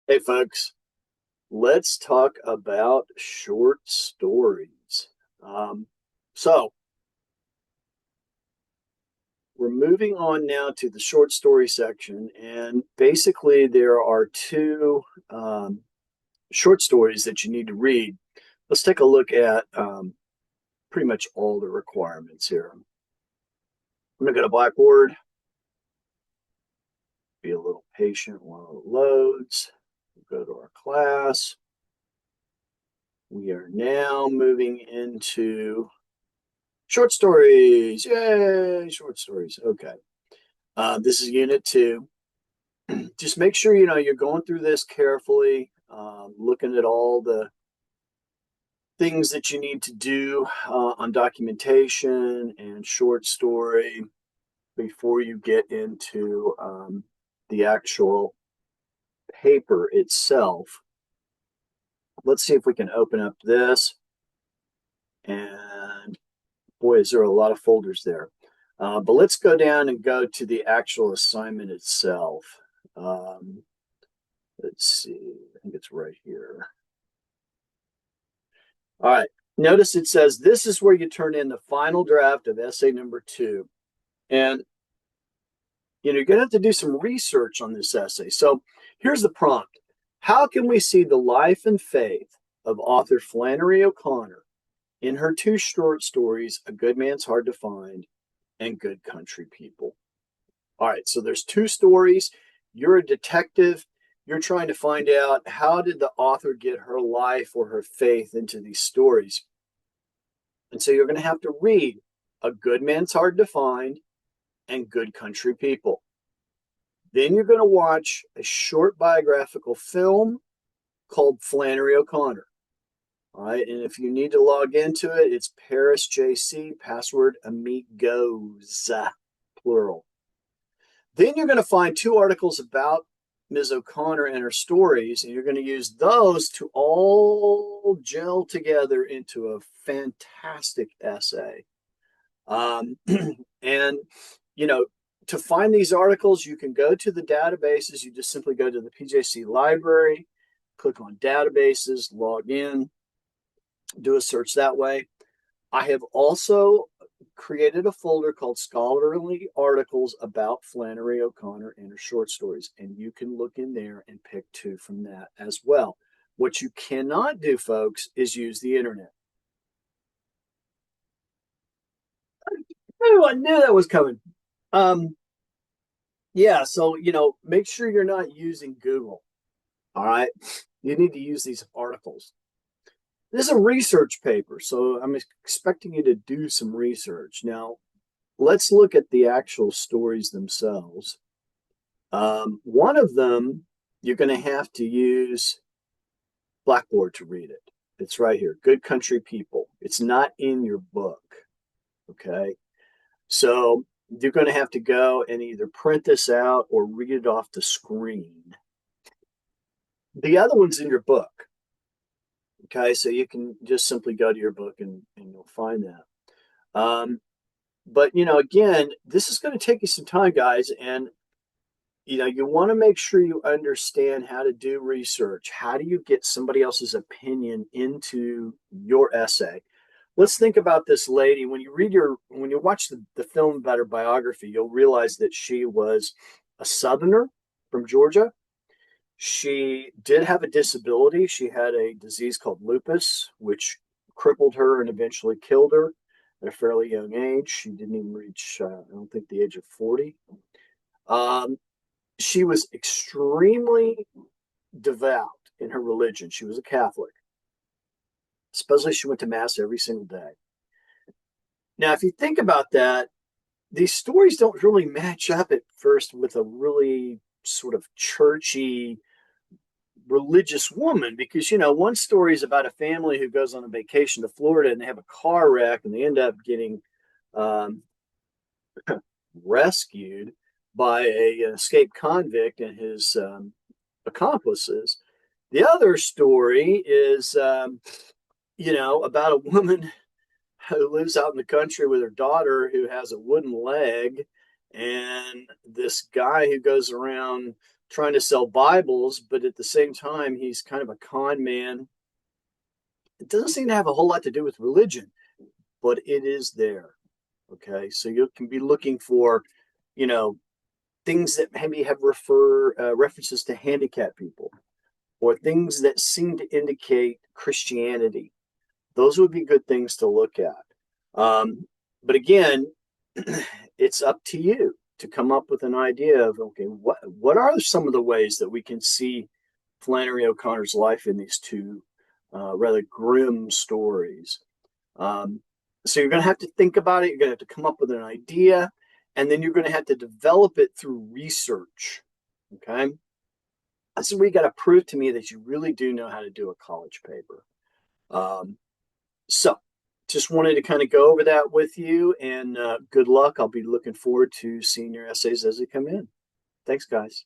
Hey, folks, let's talk about short stories. Um, so, we're moving on now to the short story section, and basically, there are two short stories that you need to read. Let's take a look at pretty much all the requirements here. I'm going to go to Blackboard, be a little patient while it loads. We'll go to our class. We are now moving into short stories. Yay, short stories. Okay. This is unit two. Just make sure you're going through this carefully, looking at all the things that you need to do on documentation and short story before you get into the actual paper itself. Let's see if we can open up this. And boy, is there a lot of folders there. But let's go down and go to the actual assignment itself. Um, let's see, I think it's right here. All right. Notice it says this is where you turn in the final draft of essay number two. And you're going to have to do some research on this essay. So here's the prompt. How can we see the life and faith of author Flannery O'Connor in her two short stories, A Good Man's Hard to Find and Good Country People? All right, so there's two stories. You're a detective. You're trying to find out how did the author get her life or her faith into these stories. And so you're going to have to read A Good Man's Hard to Find and Good Country People. Then you're going to watch a short biographical film called Flannery O'Connor. All right, and if you need to log into it, it's Paris JC, password amigos, plural. Then you're going to find two articles about Ms. O'Connor and her stories, and you're going to use those to all gel together into a fantastic essay. Um, and, you know, to find these articles, you can go to the databases. You just simply go to the PJC library, click on databases, log in, do a search that way. I have also created a folder called Scholarly Articles about Flannery O'Connor and her short stories, and you can look in there and pick two from that as well. What you cannot do, folks, is use the internet. Oh, I knew that was coming. Um, yeah, so make sure you're not using Google. All right, you need to use these articles. This is a research paper, so I'm expecting you to do some research. Now, let's look at the actual stories themselves. One of them, you're going to have to use Blackboard to read it. It's right here, Good Country People. It's not in your book. Okay. So you're going to have to go and either print this out or read it off the screen. The other one's in your book. Okay. So you can just simply go to your book and you'll find that. But, again, this is going to take you some time, guys. And you want to make sure you understand how to do research. How do you get somebody else's opinion into your essay? Let's think about this lady. When you watch the film about her biography, you'll realize that she was a Southerner from Georgia. She did have a disability. She had a disease called lupus, which crippled her and eventually killed her at a fairly young age. She didn't even reach, I don't think, the age of 40. Um, she was extremely devout in her religion. She was a Catholic. Supposedly, she went to Mass every single day. Now, if you think about that, these stories don't really match up at first with a really sort of churchy, religious woman because, one story is about a family who goes on a vacation to Florida and they have a car wreck and they end up getting um, rescued by an escaped convict and his accomplices. The other story is, about a woman who lives out in the country with her daughter who has a wooden leg, and this guy who goes around trying to sell Bibles, but at the same time, he's kind of a con man. It doesn't seem to have a whole lot to do with religion, but it is there. Okay, so you can be looking for, you know, things that maybe have references to handicapped people, or things that seem to indicate Christianity. Those would be good things to look at. But again, it's up to you to come up with an idea of, okay, what are some of the ways that we can see Flannery O'Connor's life in these two rather grim stories. So you're going to have to think about it. You're going to have to come up with an idea, and then you're going to have to develop it through research. Okay. This is where you got to prove to me that you really do know how to do a college paper. Um, so just wanted to kind of go over that with you, and good luck. I'll be looking forward to seeing your essays as they come in. Thanks, guys.